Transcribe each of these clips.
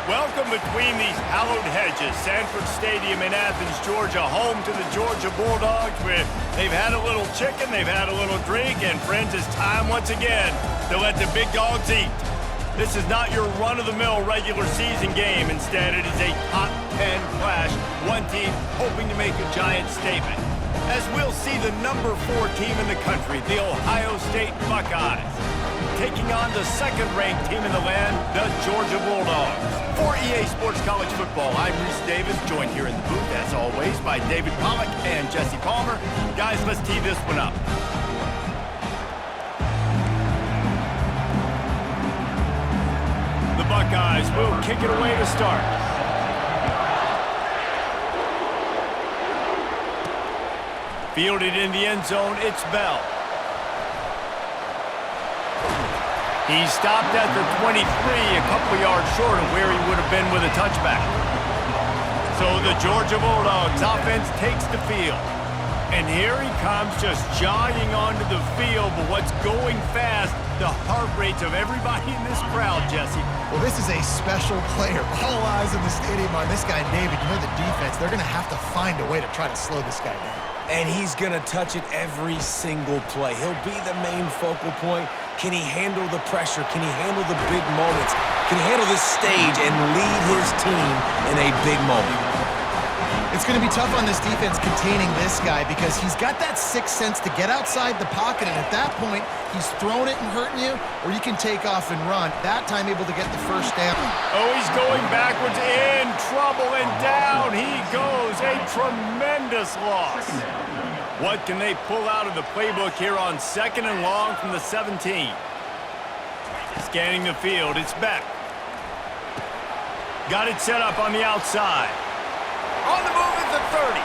Welcome between these hallowed hedges. Sanford Stadium in Athens, Georgia, home to the Georgia Bulldogs, where they've had a little chicken, they've had a little drink, and friends, it's time once again to let the big dogs eat. This is not your run-of-the-mill regular season game. Instead, it is a top 10 clash, one team hoping to make a giant statement. As we'll see the number 4 team in the country, the Ohio State Buckeyes, taking on the second-ranked team in the land, the Georgia Bulldogs. For EA Sports College Football, I'm Reese Davis, joined here in the booth, as always, by David Pollack and Jesse Palmer. Guys, let's tee this one up. The Buckeyes will kick it away to start. Fielded in the end zone, it's Bell. He stopped at the 23, a couple yards short of where he would have been with a touchback. So the Georgia Bulldogs offense takes the field. And here he comes, just jogging onto the field. But what's going fast, the heart rates of everybody in this crowd, Jesse. Well, this is a special player. All eyes in the stadium on this guy, David. You know the defense, they're going to have to find a way to try to slow this guy down. And he's going to touch it every single play. He'll be the main focal point. Can he handle the pressure? Can he handle the big moments? Can he handle this stage and lead his team in a big moment? It's going to be tough on this defense containing this guy because he's got that sixth sense to get outside the pocket, and at that point, he's throwing it and hurting you, or you can take off and run. That time able to get the first down. Oh, he's going backwards, in trouble, and down he goes. A tremendous loss. What can they pull out of the playbook here on 2nd and long from the 17? Scanning the field, it's Beck. Got it set up on the outside. On the move at the 30.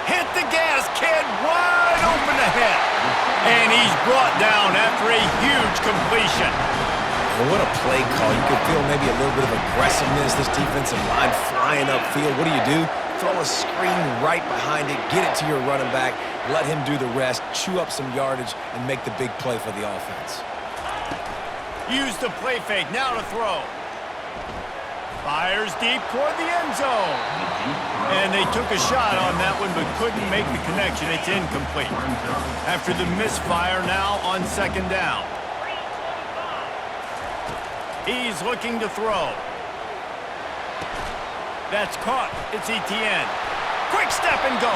Hit the gas, kid, wide open ahead. And he's brought down after a huge completion. Oh, what a play call. You could feel maybe a little bit of aggressiveness, this defensive line flying upfield. What do? Throw a screen right behind it, get it to your running back, let him do the rest, chew up some yardage, and make the big play for the offense. Use the play fake, now to throw. Fires deep toward the end zone. And they took a shot on that one, but couldn't make the connection. It's incomplete. After the misfire, now on 2nd down. He's looking to throw. That's caught. It's Etienne. Quick step and go.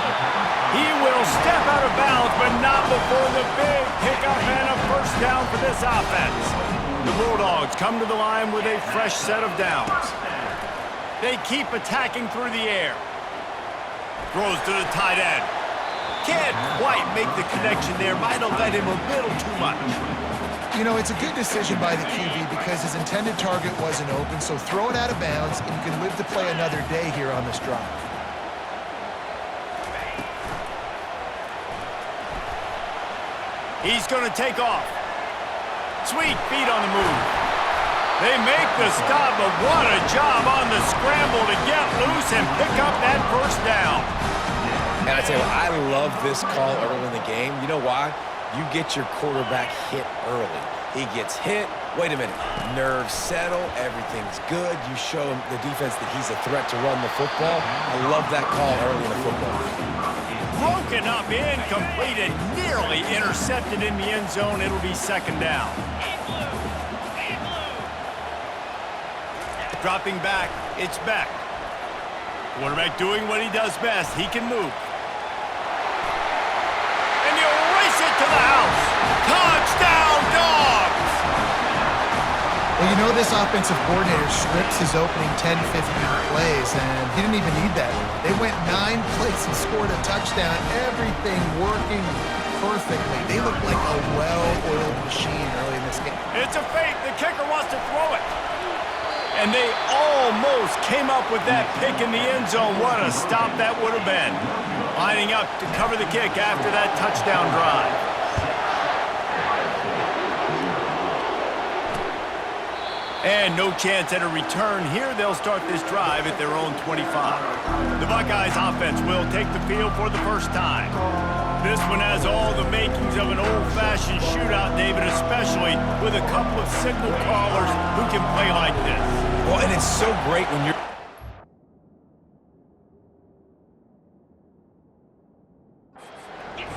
He will step out of bounds, but not before the big pickup and a first down for this offense. The Bulldogs come to the line with a fresh set of downs. They keep attacking through the air. Throws to the tight end. Can't quite make the connection there. Might have led him a little too much. You know, it's a good decision by the QB because his intended target wasn't open, so throw it out of bounds, and you can live to play another day here on this drive. He's going to take off. Sweet feet on the move. They make the stop, but what a job on the scramble to get loose and pick up that first down. And I tell you what, I love this call early in the game. You know why? You get your quarterback hit early. He gets hit. Wait a minute. Nerves settle. Everything's good. You show him the defense that he's a threat to run the football. I love that call early in the football game. Broken up, incomplete, and nearly intercepted in the end zone. It'll be 2nd down. Dropping back, it's Beck. Quarterback doing what he does best. He can move. And he'll race it to the house. Touchdown, Dogs! Well, you know this offensive coordinator scripts his opening 10, 15 plays, and he didn't even need that. They went 9 plays and scored a touchdown. Everything working perfectly. They look like a well-oiled machine early in this game. It's a fake. The kicker wants to throw it. And they almost came up with that pick in the end zone. What a stop that would have been. Lining up to cover the kick after that touchdown drive. And no chance at a return here. They'll start this drive at their own 25. The Buckeyes offense will take the field for the first time. This one has all the makings of an old-fashioned shootout, David, especially with a couple of signal callers who can play like this. Well, and it's so great when you're...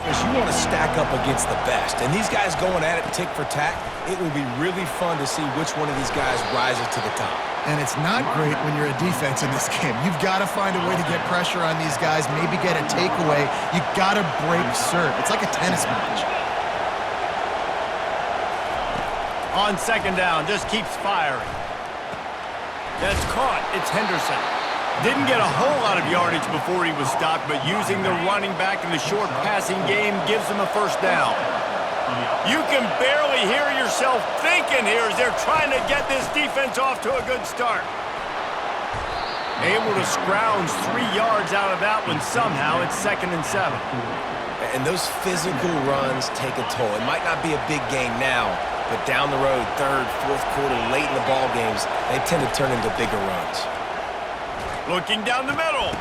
because you want to stack up against the best. And these guys going at it tick for tack, it will be really fun to see which one of these guys rises to the top. And it's not great when you're a defense in this game. You've got to find a way to get pressure on these guys, maybe get a takeaway. You got to break serve. It's like a tennis match. On second down, just keeps firing. That's caught. It's Henderson. Didn't get a whole lot of yardage before he was stopped, but using the running back in the short passing game gives him a first down. You can barely hear yourself thinking here as they're trying to get this defense off to a good start. Able to scrounge 3 yards out of that one somehow. It's 2nd and 7. And those physical runs take a toll. It might not be a big game now, but down the road, third, fourth quarter, late in the ball games, they tend to turn into bigger runs. Looking down the middle.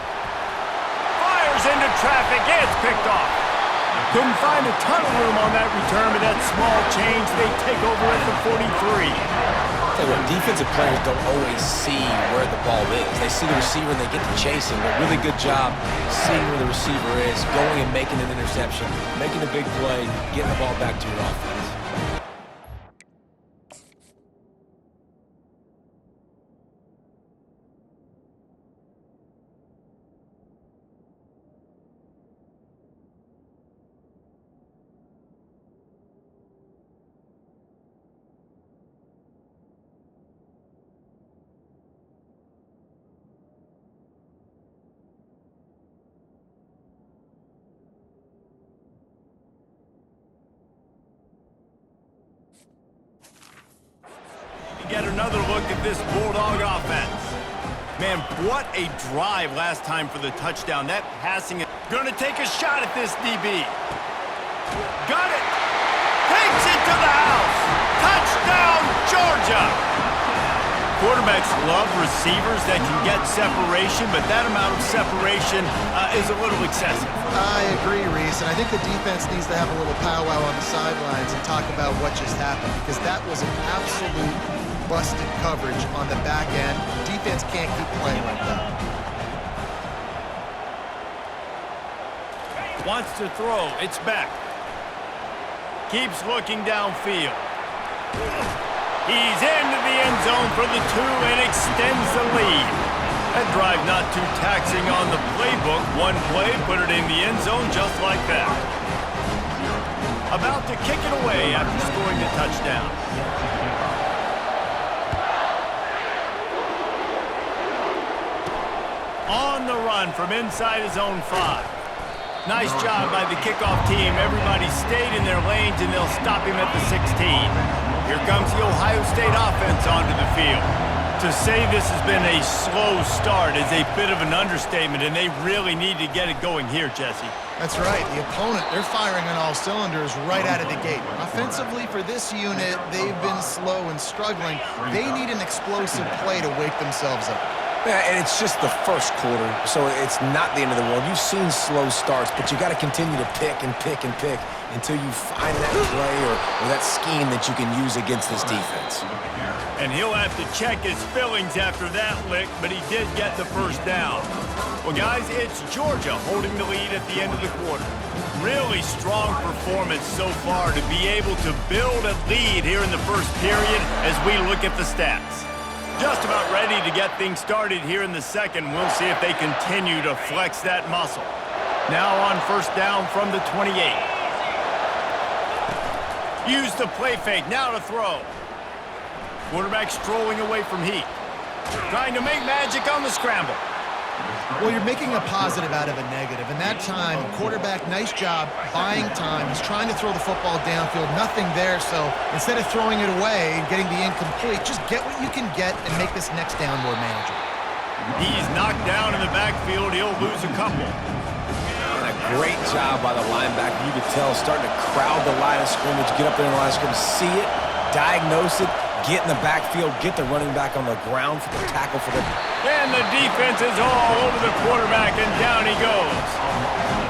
Fires into traffic. It's picked off. Couldn't find a ton of room on that return, but that small change, they take over at the 43. Tell you what, defensive players don't always see where the ball is. They see the receiver and they get to chasing. But really good job seeing where the receiver is, going and making an interception, making a big play, getting the ball back to your offense. Get another look at this Bulldog offense. Man, what a drive last time for the touchdown. That passing is going to take a shot at this DB. Got it. Takes it to the house. Touchdown, Georgia. Quarterbacks love receivers that can get separation, but that amount of separation is a little excessive. I agree, Reese, and I think the defense needs to have a little powwow on the sidelines and talk about what just happened, because that was an absolute busted coverage on the back end. Defense can't keep playing like that. Wants to throw. It's back. Keeps looking downfield. He's into the end zone for the 2 and extends the lead. That drive not too taxing on the playbook. One play, put it in the end zone just like that. About to kick it away after scoring the touchdown. On the run from inside his own 5. Nice job by the kickoff team. Everybody stayed in their lanes, and they'll stop him at the 16. Here comes the Ohio State offense onto the field. To say this has been a slow start is a bit of an understatement, and they really need to get it going here, Jesse. That's right. The opponent, they're firing on all cylinders right out of the gate. Offensively, for this unit, they've been slow and struggling. They need an explosive play to wake themselves up. Yeah, and it's just the first quarter, so it's not the end of the world. You've seen slow starts, but you got to continue to pick and pick and pick until you find that play or that scheme that you can use against this defense. And he'll have to check his fillings after that lick, but he did get the first down. Well, guys, it's Georgia holding the lead at the end of the quarter. Really strong performance so far to be able to build a lead here in the first period as we look at the stats. Just about ready to get things started here in the second. We'll see if they continue to flex that muscle. Now on first down from the 28. Use the play fake, now to throw. Quarterback strolling away from Heat. Trying to make magic on the scramble. Well, you're making a positive out of a negative. And that time, quarterback, nice job buying time. He's trying to throw the football downfield. Nothing there, so instead of throwing it away and getting the incomplete, just get what you can get and make this next down more manageable. He's knocked down in the backfield. He'll lose a couple. And a great job by the linebacker. You could tell, starting to crowd the line of scrimmage, get up there in the line of scrimmage, see it, diagnose it, get in the backfield, get the running back on the ground for the tackle for the... And the defense is all over the quarterback, and down he goes.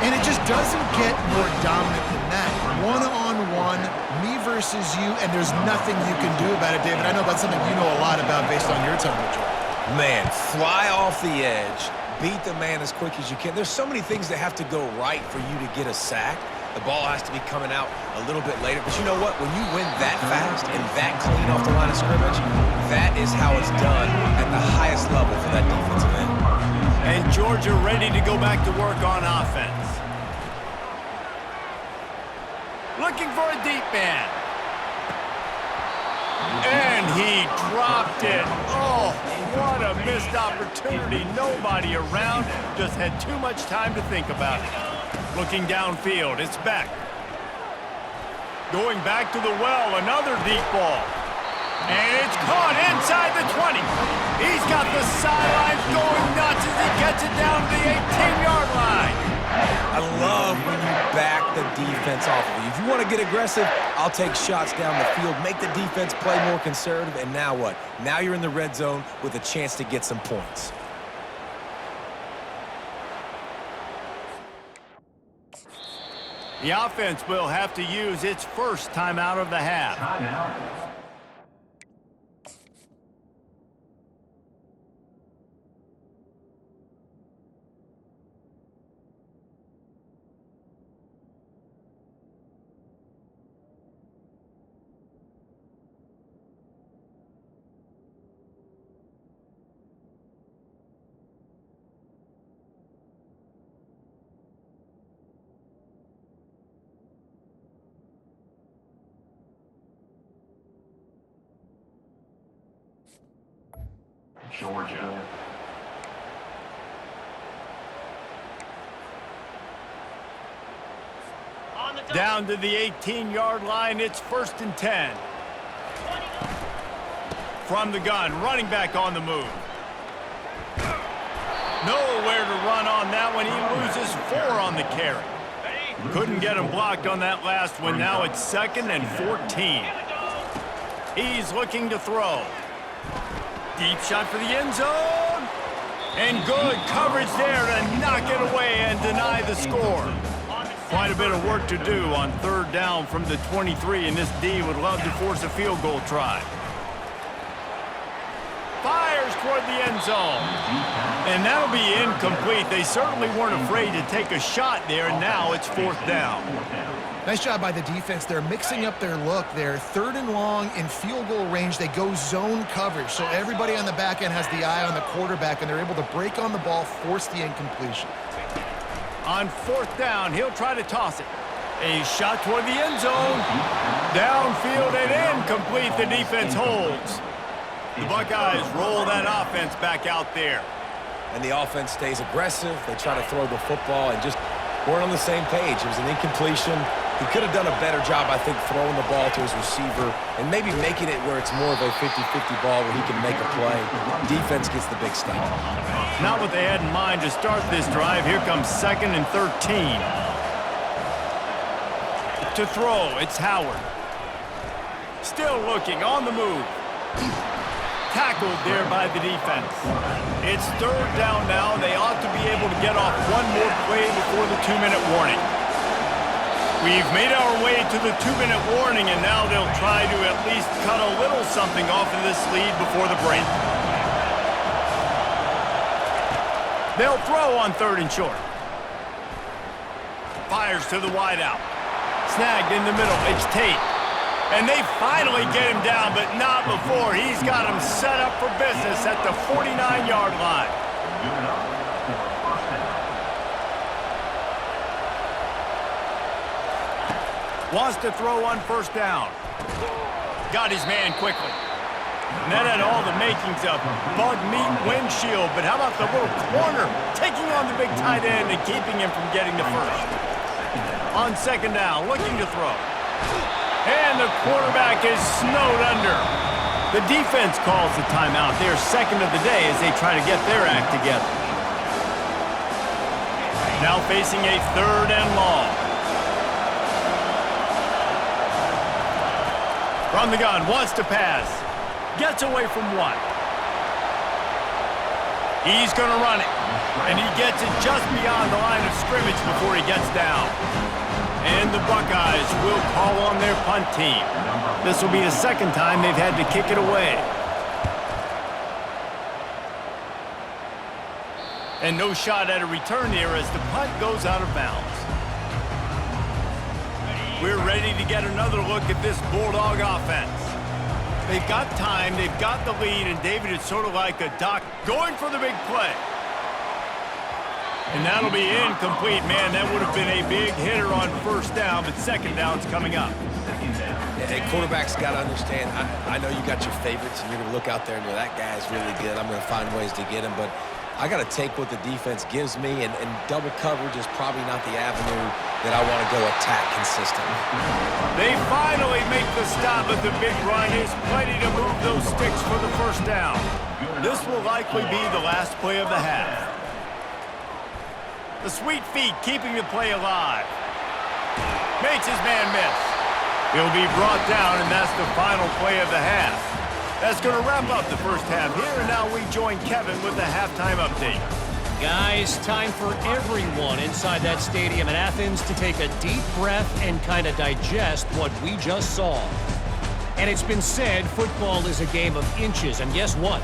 And it just doesn't get more dominant than that. One-on-one one, me versus you, and there's nothing you can do about it, David. I know that's something you know a lot about based on your time with Jordan. Man, fly off the edge, beat the man as quick as you can. There's so many things that have to go right for you to get a sack. The ball has to be coming out a little bit later. But you know what? When you win that fast and that clean off the line of scrimmage, that is how it's done at the highest level for that defensive end. And Georgia ready to go back to work on offense. Looking for a deep man. And he dropped it. Oh, what a missed opportunity. Nobody around. Just had too much time to think about it. Looking downfield, it's Beck. Going back to the well, another deep ball. And it's caught inside the 20. He's got the sidelines going nuts as he gets it down to the 18-yard line. I love when you back the defense off of you. If you want to get aggressive, I'll take shots down the field, make the defense play more conservative, and now what? Now you're in the red zone with a chance to get some points. The offense will have to use its first timeout of the half. Georgia. Down to the 18-yard line, it's 1st and 10. From the gun, running back on the move. Nowhere to run on that one. He loses 4 on the carry. Couldn't get him blocked on that last one. Now it's 2nd and 14. He's looking to throw. Deep shot for the end zone. And good coverage there to knock it away and deny the score. Quite a bit of work to do on 3rd down from the 23, and this D would love to force a field goal try. Fires toward the end zone. And that'll be incomplete. They certainly weren't afraid to take a shot there, and now it's 4th down. Nice job by the defense. They're mixing up their look. They're 3rd and long in field goal range. They go zone coverage. So everybody on the back end has the eye on the quarterback, and they're able to break on the ball, force the incompletion. On 4th down, he'll try to toss it. A shot toward the end zone. Downfield and incomplete. The defense holds. The Buckeyes roll that offense back out there. And the offense stays aggressive. They try to throw the football and just weren't on the same page. It was an incompletion. He could have done a better job, I think, throwing the ball to his receiver and maybe making it where it's more of a 50-50 ball where he can make a play. Defense gets the big stop. Not what they had in mind to start this drive. Here comes 2nd and 13. To throw, it's Howard. Still looking, on the move. Tackled there by the defense. It's 3rd down now. They ought to be able to get off one more play before the 2-minute warning. We've made our way to the 2-minute warning, and now they'll try to at least cut a little something off of this lead before the break. They'll throw on 3rd and short. Fires to the wideout. Snagged in the middle. It's Tate. And they finally get him down, but not before. He's got him set up for business at the 49-yard line. Wants to throw on 1st down. Got his man quickly. And that had all the makings of bug meat windshield, but how about the little corner taking on the big tight end and keeping him from getting to 1st? On 2nd down, looking to throw. And the quarterback is snowed under. The defense calls the timeout. They're 2nd of the day as they try to get their act together. Now facing a 3rd and long. From the gun, wants to pass. Gets away from 1. He's going to run it. And he gets it just beyond the line of scrimmage before he gets down. And the Buckeyes will call on their punt team. This will be the second time they've had to kick it away. And no shot at a return here as the punt goes out of bounds. We're ready to get another look at this Bulldog offense. They've got time, they've got the lead, and David, it's sort of like a doc going for the big play. And that'll be incomplete. Man, that would have been a big hitter on first down, but second down's coming up. Yeah, quarterback's got to understand, I know you got your favorites, and you're going to look out there and go, that guy's really good. I'm going to find ways to get him, but I got to take what the defense gives me, and double coverage is probably not the avenue that I want to go attack consistently. They finally make the stop, but the big run is plenty to move those sticks for the first down. This will likely be the last play of the half. The sweet feet keeping the play alive. Makes his man miss. He'll be brought down, and that's the final play of the half. That's going to wrap up the first half here, and now we join Kevin with the halftime update. Guys, time for everyone inside that stadium in Athens to take a deep breath and kind of digest what we just saw. And it's been said football is a game of inches, and guess what?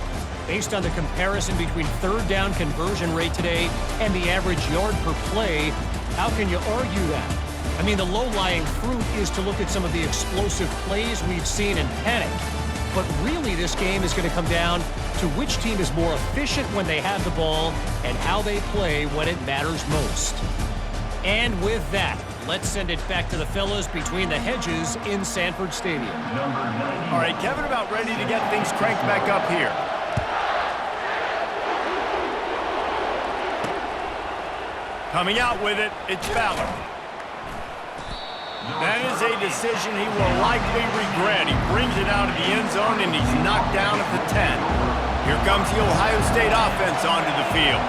Based on the comparison between third down conversion rate today and the average yard per play, how can you argue that? I mean, the low-lying fruit is to look at some of the explosive plays we've seen and panic. But really, this game is going to come down to which team is more efficient when they have the ball and how they play when it matters most. And with that, let's send it back to the fellas between the hedges in Sanford Stadium. All right, Kevin, about ready to get things cranked back up here. Coming out with it, it's Ballard. That is a decision he will likely regret. He brings it out of the end zone, and he's knocked down at the 10. Here comes the Ohio State offense onto the field.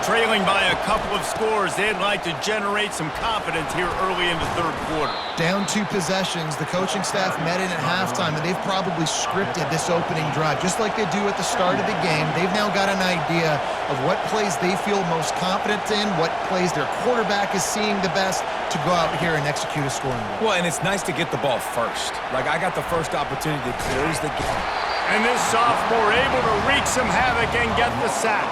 Trailing by a couple of scores, they'd like to generate some confidence here early in the third quarter. Down 2 possessions, the coaching staff met in at halftime, and they've probably scripted this opening drive. Just like they do at the start of the game, they've now got an idea of what plays they feel most confident in, what plays their quarterback is seeing the best to go out here and execute a scoring drive. Well, and it's nice to get the ball first. Like, I got the first opportunity to close the game. And this sophomore able to wreak some havoc and get the sack.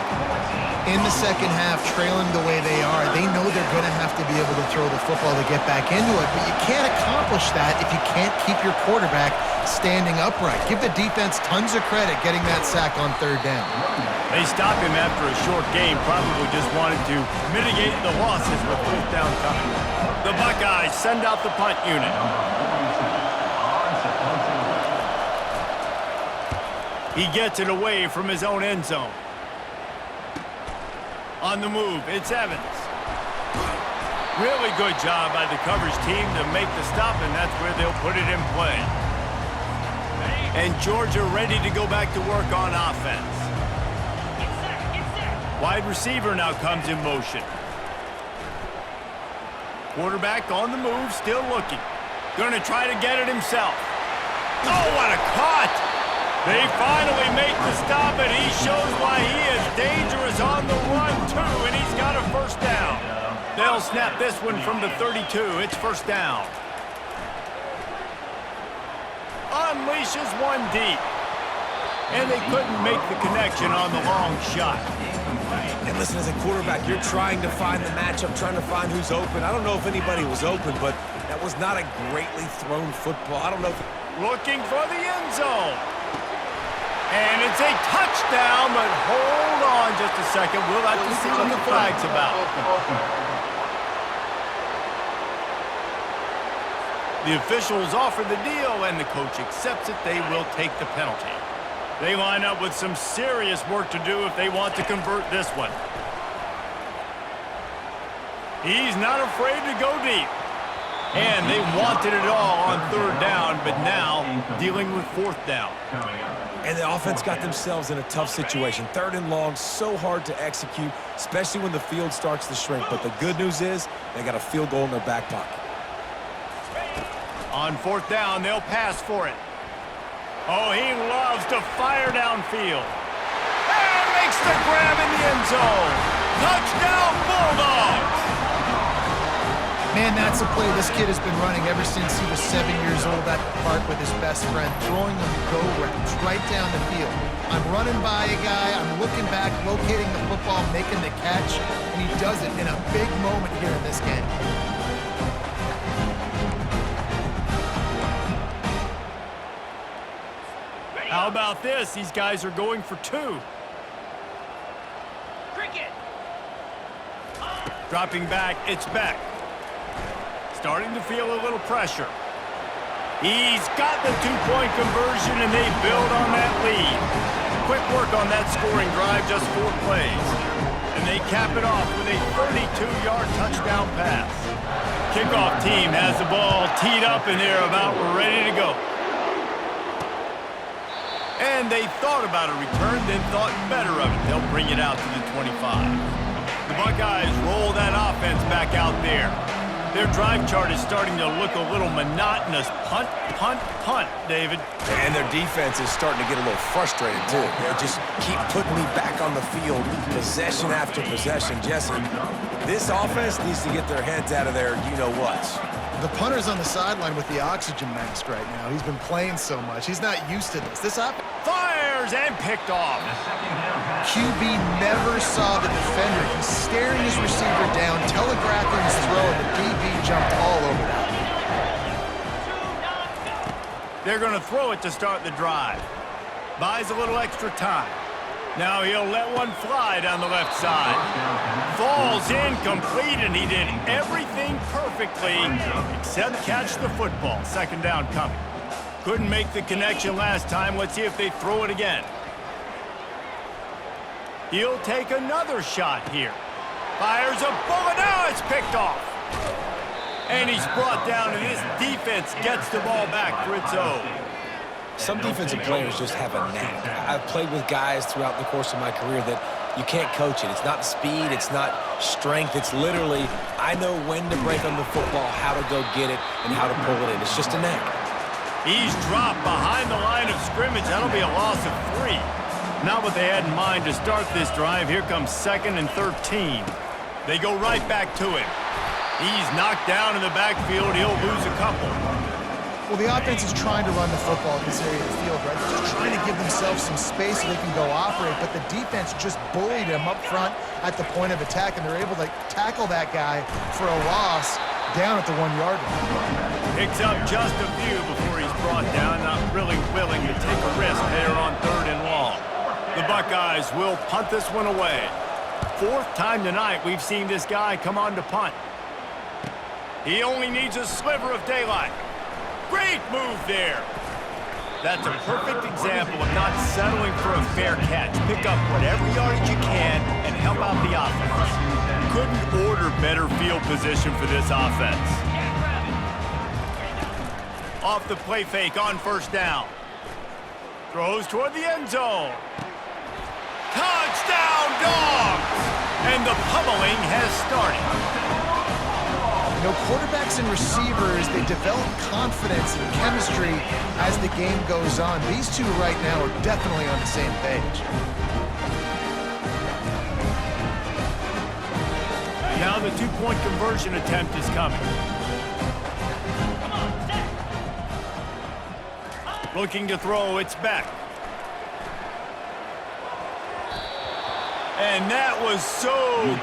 In the second half, trailing the way they are, they know they're going to have to be able to throw the football to get back into it, but you can't accomplish that if you can't keep your quarterback standing upright. Give the defense tons of credit getting that sack on third down. They stopped him after a short game, probably just wanted to mitigate the losses with fourth down coming. The Buckeyes send out the punt unit. He gets it away from his own end zone. On the move, it's Evans. Really good job by the coverage team to make the stop, and that's where they'll put it in play. And Georgia ready to go back to work on offense. Wide receiver now comes in motion. Quarterback on the move, still looking. Going to try to get it himself. Oh, what a cut! They finally make the stop, and he shows why he is dangerous on the run, too, and he's got a first down. They'll snap this one from the 32. It's first down. Unleashes one deep. And they couldn't make the connection on the long shot. And listen, as a quarterback, you're trying to find the matchup, trying to find who's open. I don't know if anybody was open, but that was not a greatly thrown football. I don't know if... Looking for the end zone. And it's a touchdown, but hold on just a second. We'll have to see what the flag's about. The officials offer the deal, and the coach accepts it. They will take the penalty. They line up with some serious work to do if they want to convert this one. He's not afraid to go deep. And they wanted it all on third down, but now dealing with fourth down. And the offense got themselves in a tough situation. Third and long, so hard to execute, especially when the field starts to shrink. But the good news is they got a field goal in their back pocket. On fourth down, they'll pass for it. Oh, he loves to fire downfield. And makes the grab in the end zone. Touchdown, Bulldogs! Man, that's a play this kid has been running ever since he was 7 years old at the park with his best friend, throwing them go routes right down the field. I'm running by a guy, I'm looking back, locating the football, making the catch, and he does it in a big moment here in this game. How about this? These guys are going for 2. Cricket. Dropping back, it's Beck. Starting to feel a little pressure. He's got the 2-point conversion, and they build on that lead. Quick work on that scoring drive, just 4 plays. And they cap it off with a 32-yard touchdown pass. Kickoff team has the ball teed up, and they're about ready to go. And they thought about a return, then thought better of it. They'll bring it out to the 25. The Buckeyes roll that offense back out there. Their drive chart is starting to look a little monotonous. Punt, punt, punt, David. And their defense is starting to get a little frustrated, too. They just keep putting me back on the field, possession after possession. Jesse, this offense needs to get their heads out of their you-know-whats. The punter's on the sideline with the oxygen mask right now. He's been playing so much. He's not used to this. This up fires and picked off. QB never saw the defender. He's staring his receiver down, telegraphing his throw, and the DB jumped all over that. They're going to throw it to start the drive. Buys a little extra time. Now he'll let one fly down the left side. Falls incomplete, and he did everything perfectly except catch the football. Second down coming. Couldn't make the connection last time. Let's see if they throw it again. He'll take another shot here. Fires a bullet. Now it's picked off. And he's brought down, and this defense gets the ball back for its own. Some defensive players just have a knack. I've played with guys throughout the course of my career that you can't coach it. It's not speed, it's not strength. It's literally, I know when to break on the football, how to go get it, and how to pull it in. It's just a knack. He's dropped behind the line of scrimmage. That'll be a loss of 3. Not what they had in mind to start this drive. Here comes 2nd and 13. They go right back to him. He's knocked down in the backfield. He'll lose a couple. Well, the offense is trying to run the football in this area of the field, right? They're just trying to give themselves some space so they can go operate, but the defense just bullied him up front at the point of attack, and they're able to tackle that guy for a loss down at the 1-yard line. Picks up just a few before he's brought down, not really willing to take a risk there on 3rd and long. The Buckeyes will punt this one away. 4th time tonight we've seen this guy come on to punt. He only needs a sliver of daylight. Great move there. That's a perfect example of not settling for a fair catch. Pick up whatever yardage you can and help out the offense. Couldn't order better field position for this offense. Off the play fake on 1st down. Throws toward the end zone. Touchdown, Dogs! And the pummeling has started. You know, quarterbacks and receivers, they develop confidence and chemistry as the game goes on. These two right now are definitely on the same page. Now the 2-point conversion attempt is coming. Looking to throw, it's back. And that was so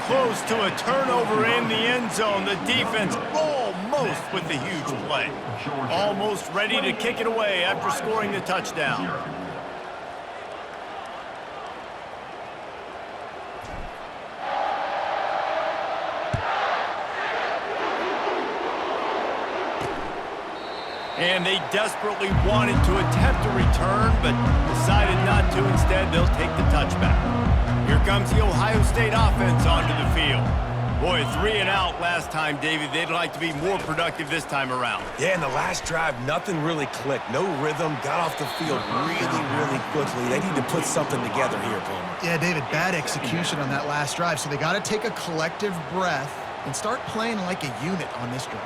close to a turnover in the end zone. The defense almost with the huge play. Almost ready to kick it away after scoring the touchdown. And they desperately wanted to attempt a return, but decided not to. Instead, they'll take the touchback. Here comes the Ohio State offense onto the field. Boy, 3 and out last time, David. They'd like to be more productive this time around. Yeah, in the last drive, nothing really clicked. No rhythm, got off the field really quickly. They need to put something together here, Boomer. Yeah, David, bad execution on that last drive, so they got to take a collective breath and start playing like a unit on this drive.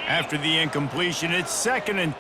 After the incompletion, it's 2nd and